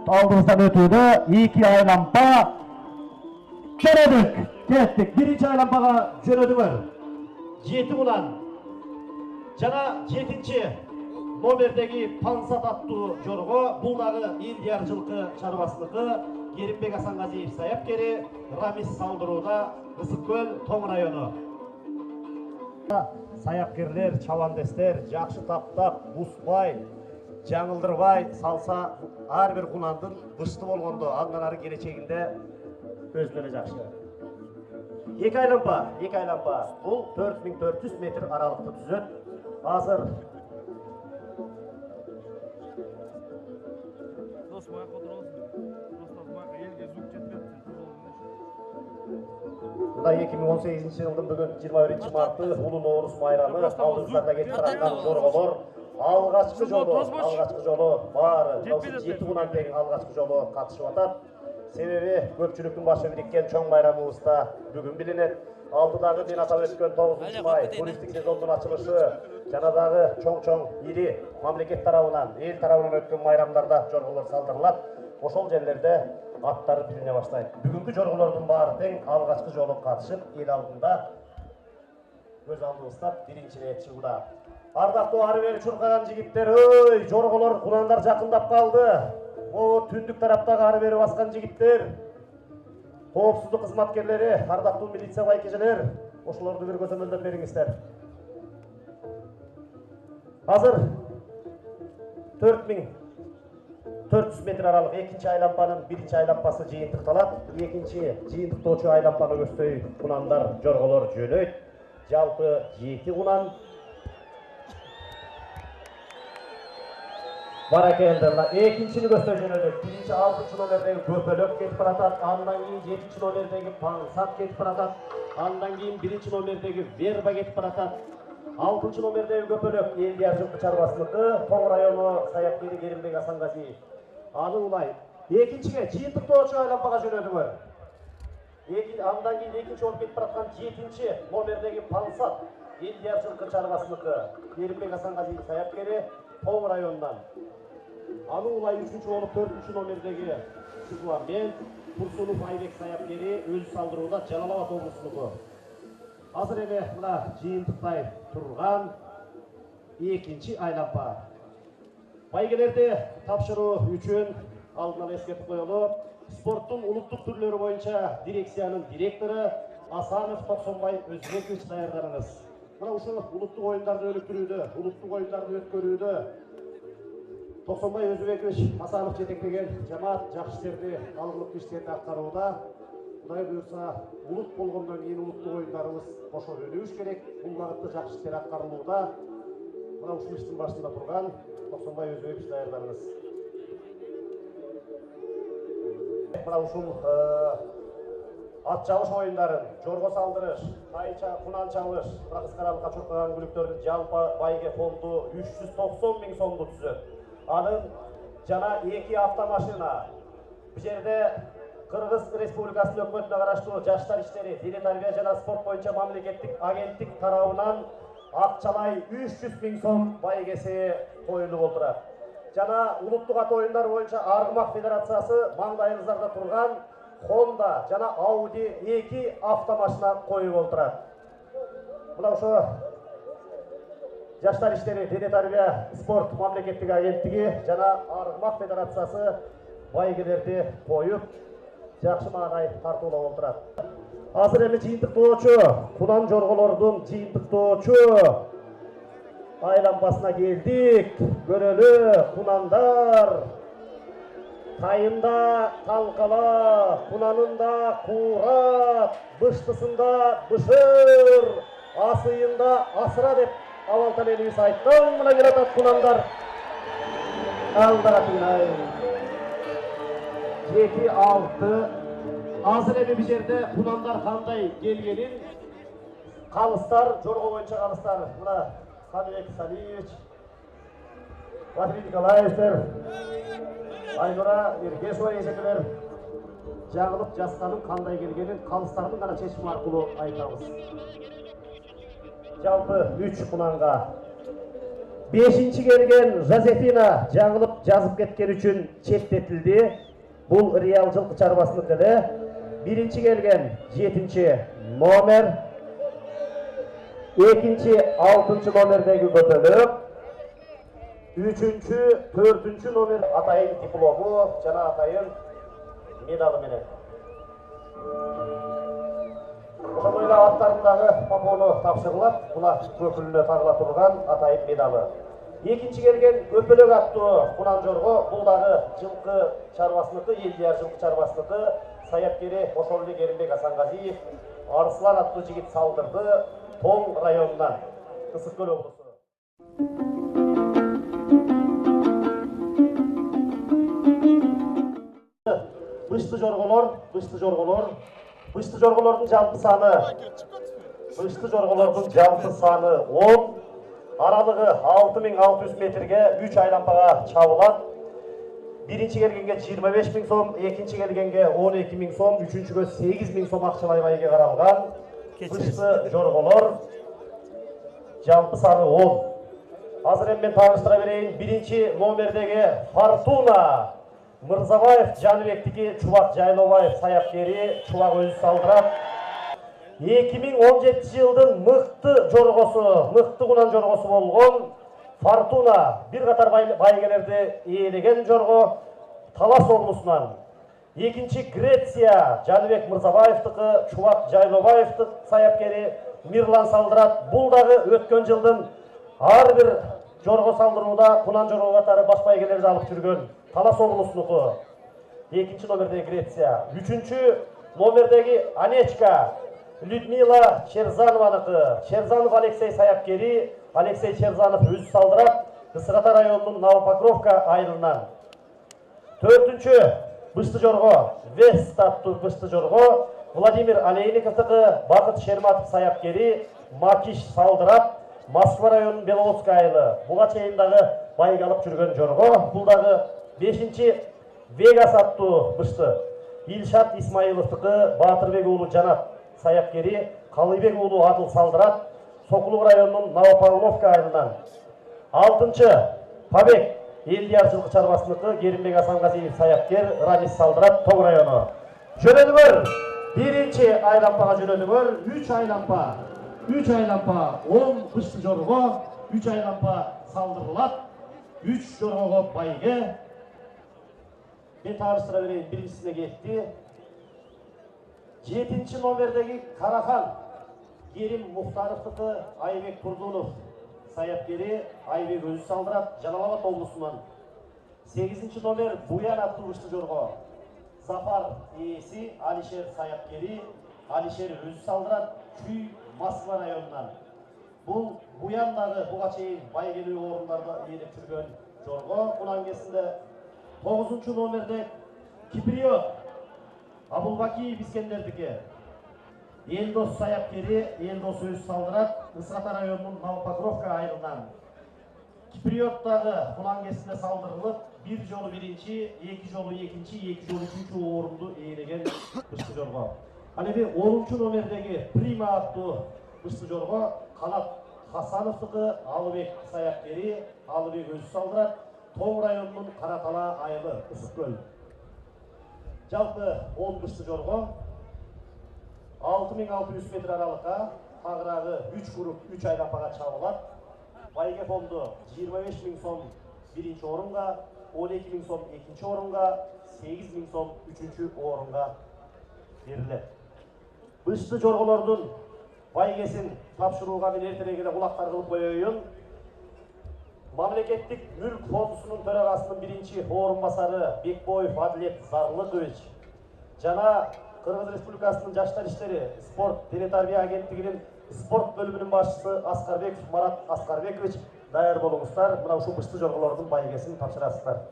Aldığımızdan ötüydü. İki aylampa denedik. Kettik. Birinci aylampaga jönödüңөр. 7 ulan. Jana 7-ci номердеги Пансат аттуу жорго бул дагы Индияр жылкы чарбасыныкы Керимбек Асангазиев саяпкери Рамис салдырууда Ысык-Көл Тоң району. Саяпкерлер, чабандестер жакшы таптап, бузбай, жаңылдырбай салса ар бир кунандын дышты болгондо андан ары келечегинде өзүнө эле жакшы. Эки айлампа. Бул 4400 метр аралыкты түзөт. Азыр Мына 2018 жылдын бүгүн 21 марты улуу Нооруз майрамы алдыңыздарда кетип бараткан жорголор алгачкы жолу баары 7 кунан тең алгачкы жолу катышып атат. Себеби көпчүлүктүн башы бириккен чоң байрамыбызда бүгүн билинет. Алдыдагы мен атап өткөн 9 май туристтик сезондун ачылышы жана дагы чоң ири мамлекет тарабынан, эл тарабынан өткөн майрамдарда жорголор салдырылат. Ошол жерлерде аттары билине баштайт. Бүгүнкү жорголордун баары тең алгачкы жолу катышып, эл алдында көз алдыбызда биринчи рет чыгууда. Ардактуу ары бери чуркаган жигиттер, ой, жорголор кунандар жакындап калды. О, түндүк тараптагы ары бери баскан жигиттер, коопсуздук кызматкерлери, ардактуу милиция байкежелер, ошолорду бир көзөмөлдөп бериңиздер. Азыр 4400 метр аралык экинчи айлампанын биринчи айлампасы жыйынтыкталат. Экинчи жыйынтыктоочу айлампаны көздөй кунандар жорголор жөнөйт. Жалпы 7 кунан Баракелді. Екіншіні көздөй жөнөдік. Биринчи 6 номердеги Көпөлөк кетип баратат. Андан кийин 7 номердеги Пансат кетип баратат. Андан кийин 1 номердеги Верба кетип баратат. 6 номердеги Көпөлөк Индияр жылкы чарбасыныкы Тоң району саяпкери Керимбек Асангазиев. Аны улай. Экинчиге жыйынтыктоочу айлампага жөнөдүңөр. Андан кийин экинчи болуп кетип бараткан 7 номердеги Пансат Индияр жылкы чарбасыныкы Керимбек Асангазиев саяпкери Тоң районунан. Аны улай 3-чү болуп 4-чү номердеги Чугуа мен Турсунов Айбек саяпкери өзү салдырууда Жалал Абад облусунуку. Азыр эми мына жыйынтыктай турган экинчи айлампа. Байгелерди тапшыруу үчүн алдын ала эскертип коелу. Спорттун улуттук түрлөрү боюнча дирекциянын директору Асанов Токсонбай Өзбекович даярдарыңыз. Мына ушул улуттук оюндарды өнүктүрүүдө, улуттук оюндарды өткөрүүдө Токсонбай Өзбекович Асанов жетектеген жамаат жакшы иштерди, алгылык иштерди аткарууда. Кудай буюрса, улут болгондон кийин улуттук оюндарыбыз кошо өнүгүш керек. Бул багытта жакшы иштер аткарылууда. Мына ушул иштин башында турган Токсонбай Өзбекович даярдарыңыз. Мына ушул ат чабыш оюндарын, жорго салдырыш, тайча, кунан чабыш, кыскаралыкка чуркаган күлүктөрдүн жалпы байге фонду 390 000 сомду түзөт. Анын жана 2 автомашина. Бу жерде Кыргыз Республикасынын өкмөтүнө караштуу жаштар иштери, дене тарбия жана спорт боюнча мамлекеттик агенттик тарабынан акчалай 300 000 сом байгеси коюлуп отурат. Жана улуттук ат оюндар боюнча Аргымак федерациясы маңдайыңыздарда турган Honda жана Audi 2 автомашина коюп отурат. Мына ошо жаштар иштери, дене тарбия спорт мамлекеттик агенттиги жана Аргымак федерациясы байгелерди коюп жакшы маанай тартуулап отурат. Азыр эми жыйынтыктоочу кунан жорголордун жыйынтыктоочу айлампасына келдик. Көрөлү кунандар. Тайында талкала, кунанында куурат, быштысында бышыр, асыйында асыра деп авалта элибиз айткан. Мына келатат кунандар. Алдаратыңай. 7-6. Азыр эми бул жерде кунандар кандай келгенин калыстар, жорго боюнча калыстар. Мына Ханыбек Салиевич, Василий Николаевичтер, Айнура Эргешова эжекелер жаңылып жазганын кандай келгенин калыстардын гана чечими аркылуу айтабыз. Жалпы 3 кунанга 5-ші келген Жозефина жаңылып жазып кеткен үшін четтетілді. Бұл Реал жылқы чарбасыныкы да. 1-ші келген 7-ші номер, 2-ші 6-ші номердегі көтөлөп, 3-ші 4-ші номер атайын диплому жана атайын медалы менен. Ошондой аттарындағы погону тапшырылат, мына көпүлүнө тагыла турган атайын медалы. 2-ші келген Көпөлөк аттуу Кунан жорго, бул дагы жылкы чарбасыныкы, Элдияр жылкы чарбасыныкы, саяпкери Ошолли Керимбек Асанғазиев, Арслан аттуу жигит салдырды, Тоң районунан, Ысык көл облусу. Бышты жорголордун жалпы саны 10, аралыгы 6600 метрге 3 айлампага чабылат. 1-ші келгенге 25 000 сом, 2-ші келгенге 12 000 сом, 3-шіге 8 000 сом акчалай байге каралган. Бышты жорголор жалпы саны 10. Азыр мен тааныштыра берейин. 1-ші номердеги Фортуна Мырзабаев Жаныбектики, Чубак Жайлобаев саяпкери, Чубак өзү салдырат. 2017 жылдын мыкты жоргосу, мыкты Кунан жоргосу болгон Фортуна бир катар байгелерди ээлеген жорго Талас облусунан. 2-ші Греция Жаныбек Мырзабаевтыкы, Чубак Жайлобаевтык саяпкери Мирлан салдырат. Бул дагы өткөн жылдын ар бир жорго салдырууда Кунан жорго катары баш байгелерди алып жүргөн Талас облусунуку. 2-ші номердеги Греция. 3-ші номердеги Анечка Людмила Черзанованыкы. Черзанов Алексей саяпкери, Алексей Черзанов өзү салдырат. Ысык районунун Новопокровка айылынан. 4-ші бышты жорго Вест аттуу бышты жорго Владимир Алейниковтыкы, Бакыт Шерматов саяпкери, Макиш салдырат. Москва районунун Беловодская айылы. Буга чейин дагы байга алып жүргөн жорго. Бул дагы 5-ші Вегас аттуу бышты Илшат Исмаиловтыкы, Батырбек уулу Жанат саяпкери, Калыбек уулу Атыл салдырат. Сокулук районунун Новопавловка айылынан. 6-ші Побег Элдияр жылкы чарбасыныкы, Керимбек Асанғазиев саяпкер, Рамис салдырат. Тоң району. Жөнөдүңөр. 1-ші айлампага жөнөдүңөр. 3 айлампа 10 бышты жорго, 3 айлампа салдырылат. 3 жоргого байге. Мен таарыштыра берейин, 1-шисине кетти. 7-ші номердеги Карахан Керим Мухтаровтыкы, Айбек Турдунов саяпкери, Айбек өзү салдырат. Жалал-Абад облусунан. 8-ші номер Буян аттуу бышты жорго Зафар ээси, Алишер саяпкери, Алишер өзү салдырат. Чүй Москва районунан. Бул Буян дагы буга чейин байгелүү орундарда ээлеп жүргөн жорго. Кунан кесинде 9-ші номерде Киприот Абулбакиев Искендердики. Элдос саяпкери, Элдос өзү салдырат. Ысык районунун Новопокровка айылынан. Киприот дагы кунан кесинде салдырылып, 1 жолу 1-ші, 2 жолу 2-ші, 2 жолу 3-ші орунду ээлеген бышты жорго. Ал эми 10-ші номердеги Прима аттуу бышты жорго Канат Хасановтыкы, Алыбек саяпкери, Алыбек өзү салдырат. Тоң районунун Каратала айылы, Ысык көл. Жалпы 10 бышты жорго 6600 метр аралыкка, тагыраагы 3 групп 3 айлампага чабылат. Байге фонду 25 000 сом 1-ші орунга, 12 000 сом 2-ші орунга, 8 000 сом 3-ші орунга берилет. Бышты жорголордун байгесин тапшырууга мен эртерээк эле кулактар кылып коеюн. Мамлекеттик мүлк фондусунун төрагасынын 1-ші орун басары Бекбоев Адлет Зарлыкович жана Кыргыз Республикасынын Жаштар иштери спорт телекарбия агенттигинин спорт бөлүмүнүн башчысы Аскарбеков Марат Аскарбекович даяр болуңуздар. Мына ушул бышты жорголордун байгесин тапшырасыздар.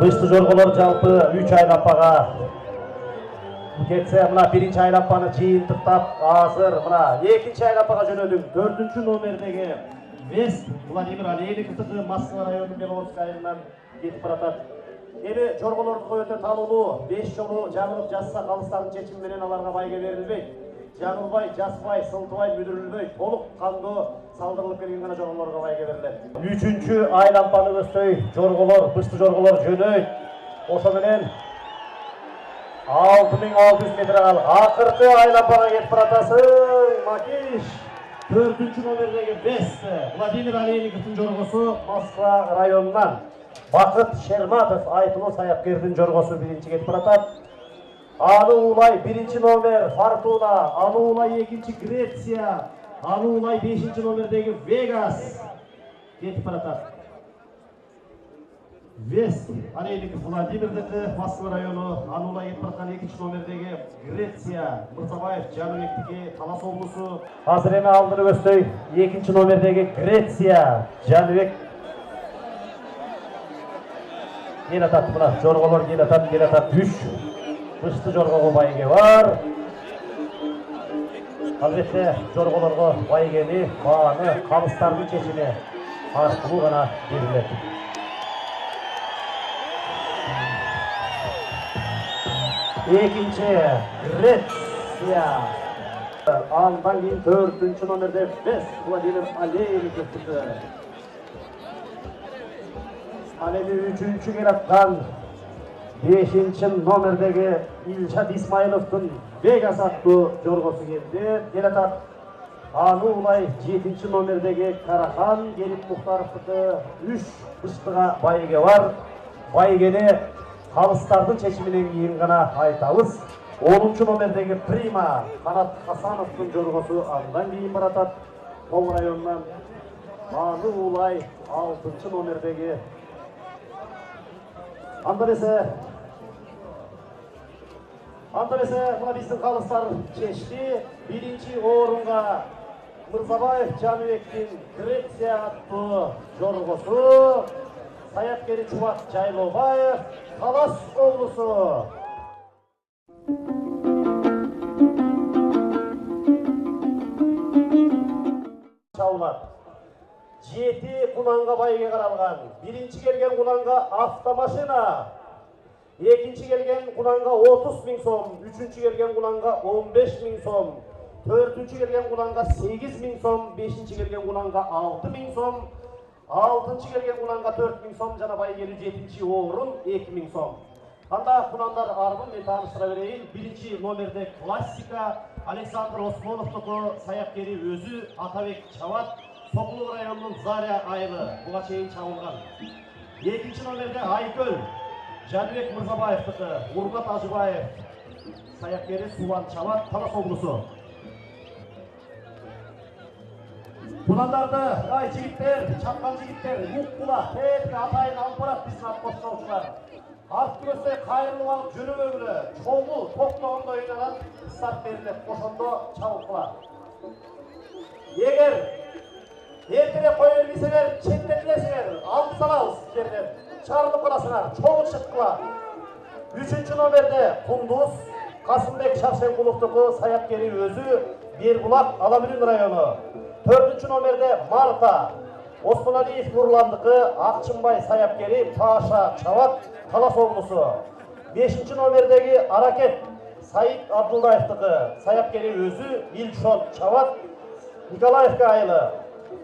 Bıştı jorgolar жалпы 3 aylanpaga ketсе, мына birinci aylanpаны жыйынтыктап, азыр мына экинчи aylanpaga жөнөдүк. 4-чү номердеги Вест Владимир Алейниковдуку Москва районунун Беловодской айылынан кетип баратат. Эми жорголордук өтө таанылуу 5 жолу жаңылып жасса калыстардын чечими менен аларга байге берилбейт. Жаңылбай, жаспай, сылтыбай, мүдүрүлбөй, толук кандуу салдырылып келген гана жорголорго байге берилет. 3-чү айлампаны көздөй жорголор, бышты жорголор жөнөйт. Ошо менен 6600 метр акыркы айлампага кетип баратасың, Макиш. 4-чү номердеги Вест Владимир Алейниковдун жоргосу Москва районунан. Бакыт Шерматов айтылуу саяпкердин жоргосу биринчи кетип баратат. Аны улай 1-чи номер Фортуна, аны улай 2-чи Греция, аны улай 5-чи номердеги Вегас кетип баратат. Вест Алейников Владимирдики Москва району, аны улай кетип бараткан 2-чи номердеги Греция, Мырзабаев Жаныбектики Талас облусу. Азыр эми алдыны көздөй 2-чи номердеги Греция, Жаныбек келатат, мына жорголор келатат, 3 бышты жоргого байге бар. Албетте жорголорго байгени, бааны калыстардын чечими аркылуу гана берилет. Экинчи Греция. Андан кийин 4-чү номерде Вест Владимир Алейниковдуку. Ал эми 3-чү келаткан 5-чи номердеги Илшат Исмаиловдун Вегас аттуу жоргосу келатат. Аны улай 7-чи номердеги Карахан Келим Мухтаровдуку 3 быштыга байге бар. Байгени калыстардын чечиминен кийин гана айтабыз. 10-чу номердеги Прима Канат Хасановдун жоргосу андан кийин баратат. Тол районунан. Аны улай 6-чы номердеги Анда эсе мына биздин калыстар чечти. 1-чи орунга Мырзабаев Жаныбектин Греция аттуу жоргосу, саяпкери Чубак Жайлообаев Талас облусу. Чалмат 7 кунанга байге каралган. 1-чи келген кунанга автомашина, 2-чи келген кунанга 30 000 сом, 3-чү келген кунанга 15 000 сом, 4-чү келген кунанга 8 000 сом, 5-чи келген кунанга 6 000 сом, 6-чы келген кунанга 4 000 сом, жана байгели 7-чи орун 2 000 сом. Анда кунандар арбын мен тааныштыра берейин. 1-чи номерде классика Александр Осмоновдуку, саяпкери өзү Атабек Чабат, Сокулук районунун Заря айылы, буга чейин чабылган. 2-чи номерде Айкөл Жаныбек Мырзабаевдуку, Урмат Ажыбаев, саяпкери Сулан Чабат, Талас облусу. Кунандарды, ай жигиттер, чапкан жигиттер, уккула, тетке атайын алып барат биздин ат коштоочулар. Артты көздөй кайрылып алып жүрүбөгүлө, чогуу токтогондо ыйнанат, старт берилет, ошондо чабылгыла. Эгер эртерээк кое бербесеңер, четтетилесиңер, алып салабыз жерден. Чарылып каласыңар, чогуу чыккыла. 3-чү номерде Кундуз Касымбек Шаршенкуловдуку, саяпкери өзү Бербулак Аламүрүн району. 4-чү номерде Марта Осмоналиев Нурландыкы, Акчынбай саяпкери Паша Чабат, Талас облусу. 5-чү номердеги Аракет Саид Абдулдаевдыкы, саяпкери өзү Илшот Чабат, Николаевка айылы.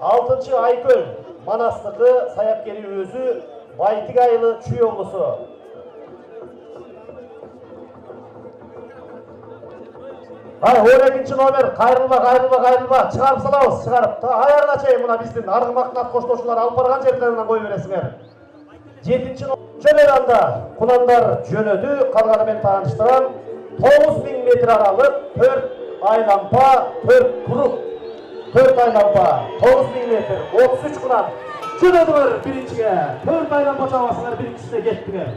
6-чы Айкөл Манастыкы, саяпкери өзү Байтик айылы, Чүй облусу. Ай, 12-чи номер, кайрылба, чыгарып салабыз, чыгарып. Аярына чейин мына биздин аргымактын ат коштоочулар алып барган жерден кой бересиңер. 7-чи номер анда кунандар жөнөдү, калганы мен тааныштырам. 9000 метр аралык 4 айлампа, 4 круг. 4 айлампа, 9000 метр, 33 кунан. Жөнөдүңөр 1-чиге. 4 айлампа чабасыңар, 1-чисине кеттиңер.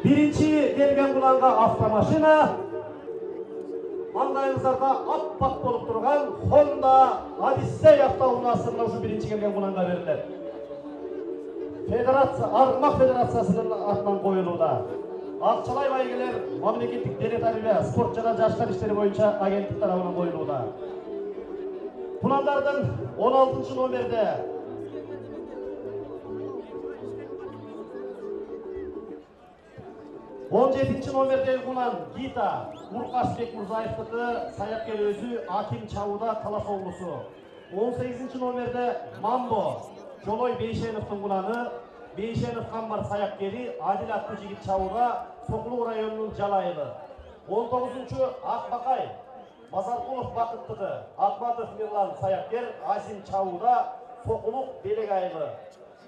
1-чи келген кунанга автомашина, маңдайыңыздарда аппак болуп турган Honda Odyssey автоунаасы мына ушу 1-чи келген кунанга берилет. Argımak Federatsiyasının atынан koyuluуда. Акчалай байгелер мамлекеттик дене тарбия, спорт жана жаштар иштери боюнча агенттик тарабынан коюлууда. Кунандардын 16 номерде 17 номердеги кунан Гита Уркашбек Мурзаевдики саяпкер өзү Аким Чауда Талас облусу. 18 номерде Мамбо Жолой Бейшеновдун кунаны Бейшенов Камбар саяпкери Адил аттуу жигит Чауда Сокулук районунун жалайылы. 19-чу Акбакай Мазаркулов Бакыттыгы Акматов Мирлан саяпкер Азим Чауда Сокулук Белек айылы.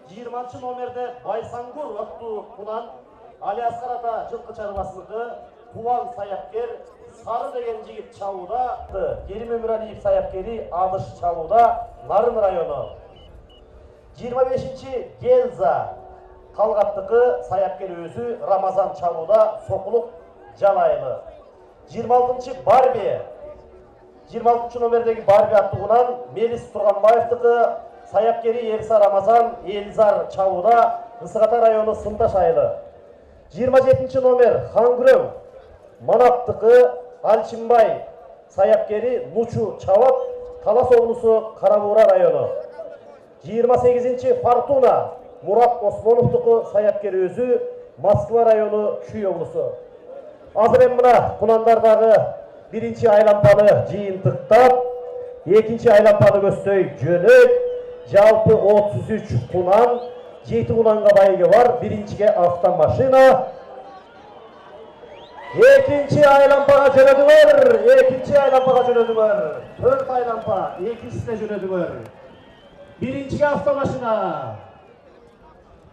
20 номерде Байсангур аттуу кунан Али Аскарата жылкы чарбасындагы Кубан саяпкер Сары деген жигит Чауда, Керим Өмүралиев саяпкери Абыш Чауда, Нарын району. 25-чи Гелза Калгаттыкы саяпкер өзү Рамазан Чауда, Сокулук Жалайылы. 26-чи Барби 26 номердеги Барби аттугунан Мелис Турганбаевдики саяпкери Ерса Рамазан Элзар Чауда, Ысыката району Сынташ айылы. 27 номер Хангүрөң Манаптыкы Алчимбай саяпкери Нучу Чават, Талас облусу Карабуура району. 28 Фортуна Мурат Осмоновдуку саяпкери өзү Москва району Чүй облусу. Азыр эми мына кунандардагы биринчи айлампаны жыйынтыктап, экинчи айлампаны көздөй жөнөйт. Жалпы 33 кунан, 7 кунанга байыгы бар. Биринчиге автомашина. Экинчи айлампага жөнөдүңөр. Экинчи айлампага жөнөдүңөр. 4 айлампа, экинчисине жөнөдүңөр. Биринчиге автомашина.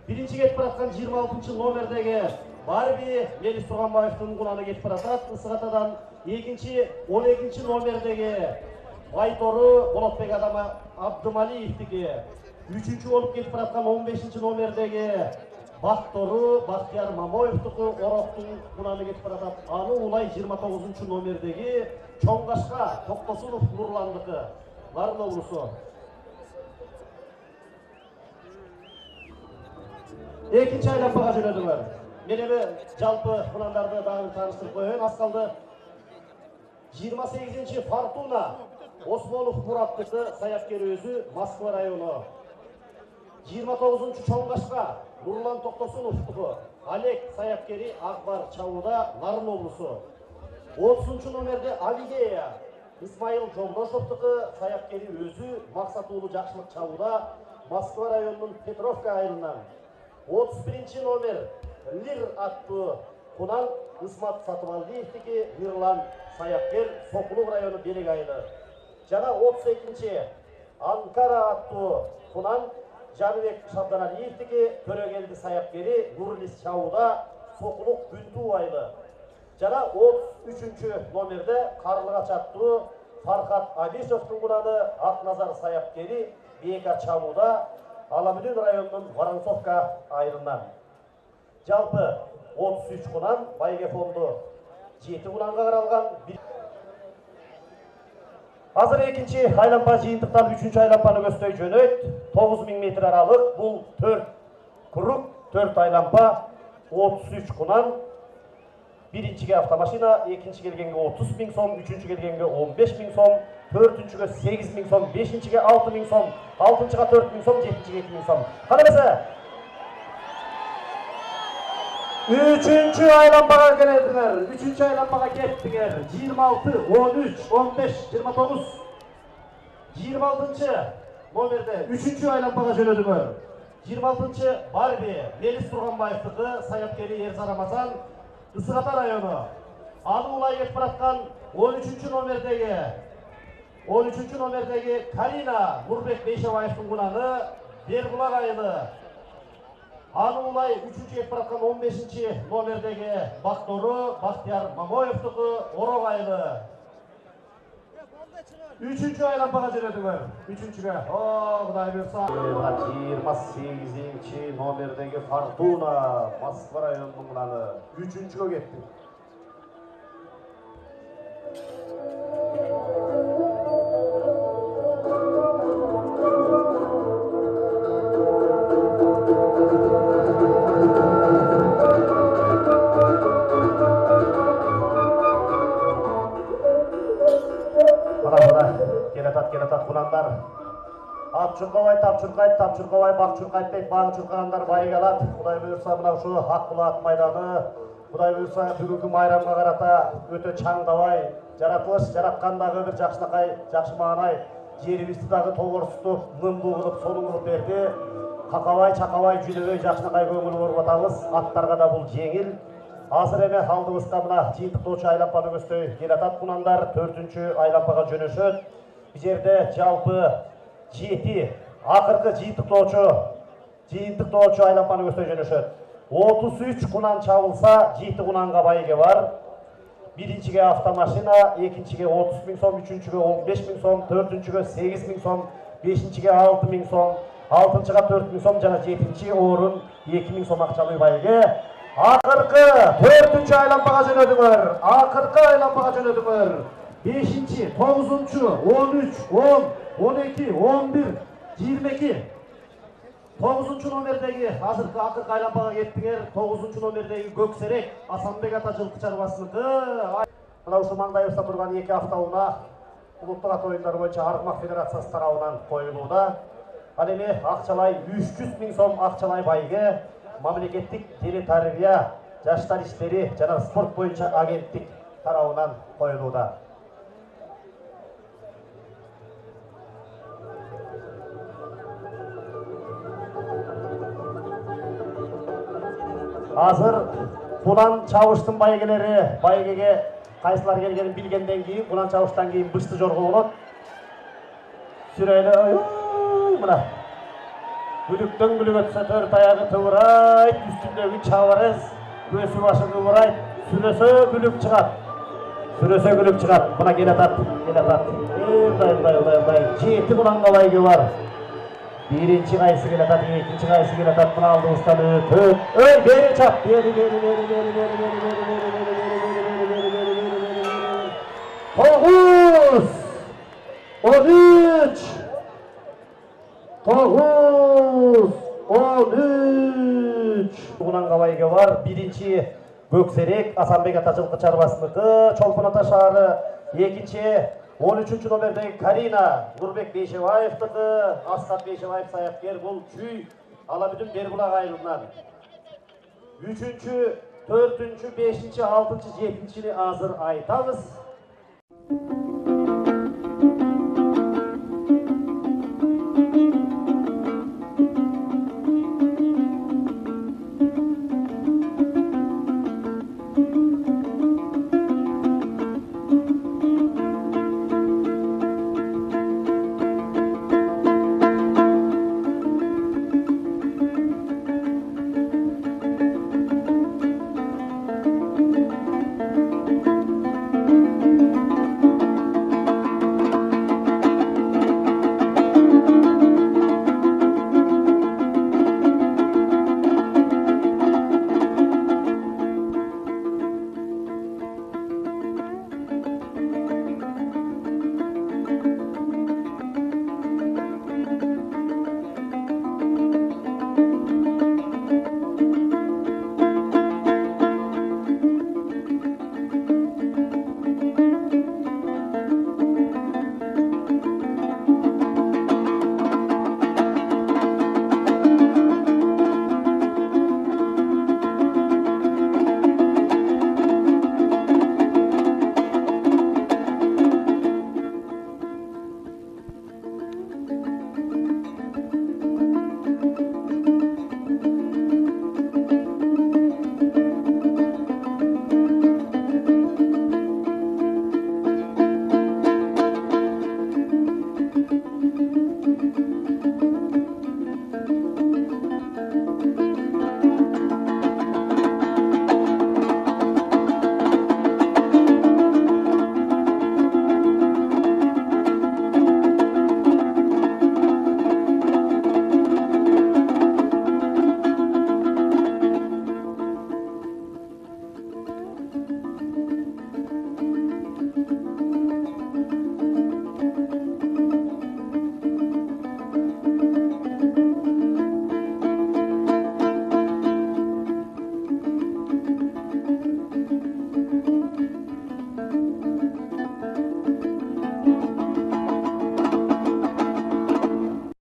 Биринчи кетип бараткан 26 номердеги Барби Мелис Турганбаевдин кунаны кетип баратат Ысыкатадан. Экинчи 12 номердеги Байтору Болотбек Абдымалиевдики. Үчүнчү болуп кетип бараткан 15 номердеги Бактору Бактияр Мамоевдики Ороктун кунаны кетип баратат. Аны улай 29 номердеги Чоңгашка Токтосунов Нурландыкы Нарын облусу. Экинчи айлампага жөнөдүңөр. Мен эми жалпы кунандарды дагы тааныштырып коеюн. Аз калды 28 Фортуна Осмонов Мураттыгы саяпкери өзү Москва району. 29 Чоңгашка Нурлан Токтосуновдуку Олег саяпкери Акбар Чауда Нарын облусу. 30 номерде Авигея Исмаил Жолдошовдуку саяпкери өзү Максатуулу Жакшылык Чауда Москва районунун Петровка айылынан. 31 номер Лир аттуу кунан Исмат Сатыбалдиевдики Мирлан саяпкер Сокулук району Белек айылы. Жана 32 Анкара аттуу кунан Жаныбек Шабданалиевдики Төрөгелди саяпкери Нурлис Чауда Сокулук Бүнтүү айылы. Жана 33 номерде Карлыгач аттуу Фархат Абишовдун кунаны Акназар саяпкери Бека Чауда Аламүдүн районунун Воронцовка айылынан. Жалпы 33 кунан байге фонду 7 кунанга каралган. Азыр экинчи айлампа жыйынтыктан 3-чү айлампаны көздөй жөнөйт. 9000 метр аралык. Бул 4 круг, 4 айлампа, 33 кунан. Биринчиге автомашина, экинчи келгенге 30.000 сом, үчүнчү келгенге 15.000 сом, төртүнчүгө 8.000 сом, бешинчиге 6.000 сом, алтынчыга 4.000 сом, жетинчиге 2.000 сом. Кана эмесе? Üçüncü aylambaga kelediler. Üçüncü aylambaga kettiler. 26, 13, 15, 29. 26. Номерде. Üçüncü aylambaga жөнөдүңөр. 26. Барби. Мелис Турганбаевдики саяпкери Ерза Рамазан. Ысыката району. Аны улай кетип бараткан 13 номердеги Калина Нурбек Бейшебаевдин кунаны Бербулак айылы. Аны улай 3-чү кетип бараткан 15 номердеги Бактору Бактияр Мамоевдики Орок айылы. 3-чү айлампага жөнөдүңөр. 3-чүгө. О, Кудай буйрса. 28 номердеги Фортуна Москва районунун кунаны 3-чүгө кетти. Тапчыркабай тапчыркайт, тапчыркабай бак чуркайт дейт, багы чуркагандар байыга алат. Кудай буйрса мына ушу Акбулат майданы, Кудай буйрса бүгүнкү майрамга карата өтө чаңдабай, жаратылыш жараткан дагы бир жакшынакай, жакшы маанай, жерибизди дагы тогорсутуп, нымдуу кылып, сонун кылып берди. Какабай, чакабай, жүнөбөй жакшынакай көңүл буруп атабыз. Аттарга да бул жеңил. Азыр эме алдыбызга мына жыйынтыктоочу айлампаны көздөй келатат кунандар 4-чү айлампага жөнөшөт. Бул жерде жалпы 7 акыркы жыйынтыктоочу айлампаны көздөй жөнөшөт. 33 кунан чабылса 7 кунанга байге бар. Биринчиге автомашина, экинчиге 30 000 сом, үчүнчүгө 15 000 сом, төртүнчүгө 8 000 сом, бешинчиге 6 000 сом, алтынчыга 4 000 сом жана 7-чи орун 2 000 сом акчалуу байге. Акыркы 4-чү айлампага жөнөдүңөр. Акыркы айлампага жөнөдүңөр. 5-чи, 9-чу, 13, 10, 12, 11, 22. 9-чу номердеги азыркы акыркы айлампага кеттиңер. 9-чу номердеги Көксерек Асанбек ата жылкы чарбасыныкы. Мына ушу маңдайыбызда турган 2 автоунаа улуттук ат оюндары боюнча Арыкмак федерациясы тарабынан коюлууда. Ал эми акчалай 300 000 сом акчалай байге мамлекеттик теле тарбия, жаштар иштери жана спорт боюнча агенттик тарабынан коюлууда. Азыр кунан чабыштын байгелери, байгеге кайсылар келгенин билгенден кийин, кунан чабыштан кийин бышты жорго болот. Сүрөйлө мына Gülükten gülük ötse tört ayağı tıvırayt, üstündeki çavarız, göğsü başı kıvırayt, sürese gülük çıkart. Sürese gülük çıkart, buna gel atat, gel atat. Day. 7 kulağında baygı var. Birinci kayısı gel atat, ikinci kayısı gel atat, buna aldı ustanı, tört. Öy, beri çap. Toğuz! 13! Toğuz! 13! Kunanga bayge var. Birinci Gökserek, Asambek ata жылкы чарбасыныкы, Чолпон ата шаары. Экинчи 13-чү номердеги Карина, Нурбек Бейшебаевтыкы, Асхат Бейшебаев саяпкер, бул Чүй, Алабүдүн Бербулак айылынан. 3-чү, 4-чү, 5-чи, 6-чы, 7-чини азыр айтабыз.